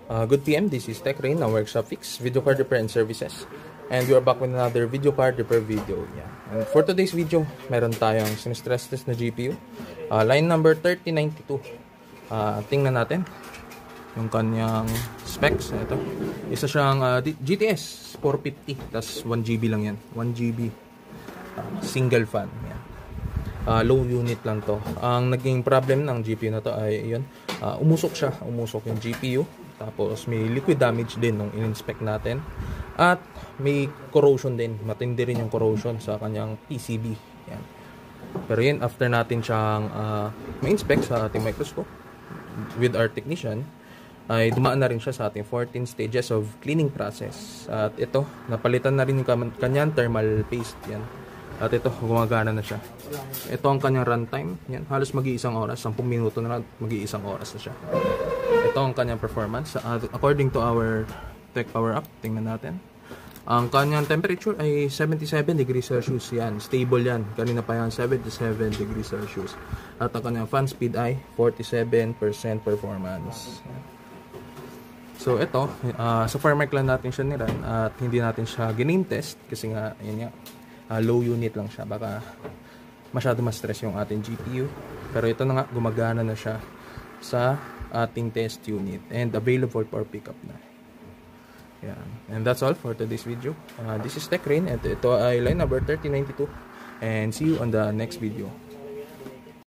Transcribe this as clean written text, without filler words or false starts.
Good PM, this is Tech Rain ng Workshop Fix, Video Card Repair and Services. And we are back with another video card repair video. Yeah. And for today's video, meron tayong sinistress test na GPU. Line number 3092. Tingnan natin yung kanyang specs. Ito. Isa siyang GTS 450, tas 1GB lang yan. 1GB. Single fan. Yan. Low unit lang to. Ang naging problem ng GPU na to ay yun, umusok siya. Umusok yung GPU. Tapos may liquid damage din nung in-inspect natin. At may corrosion din. Matindi rin yung corrosion sa kanyang PCB. Yan. Pero yun, after natin siyang ma-inspect sa ating microscope with our technician, ay dumaan na rin siya sa ating 14 stages of cleaning process. At ito, napalitan na rin yung kanyang thermal paste. Yan. At ito, gumagana na siya. Ito ang kanyang runtime. Yan, halos mag-iisang oras. 10 minuto na lang, mag-iisang oras na siya. Ito ang kanyang performance. According to our Tech Power Up, tingnan natin. Ang kanyang temperature ay 77 degrees Celsius. Yan, stable yan. Kanina pa yan, 77 degrees Celsius. At ang kanyang fan speed ay 47% performance. So ito, sa Farmark lang natin siya niran at hindi natin siya giname test kasi nga, yun nga, low unit lang siya. Baka masyado ma-stress yung ating GPU. Pero ito na nga, gumagana na siya sa ating test unit and available for pickup na. Yan. And that's all for today's video. This is Tech Rain at ito ay line number 3092 and see you on the next video.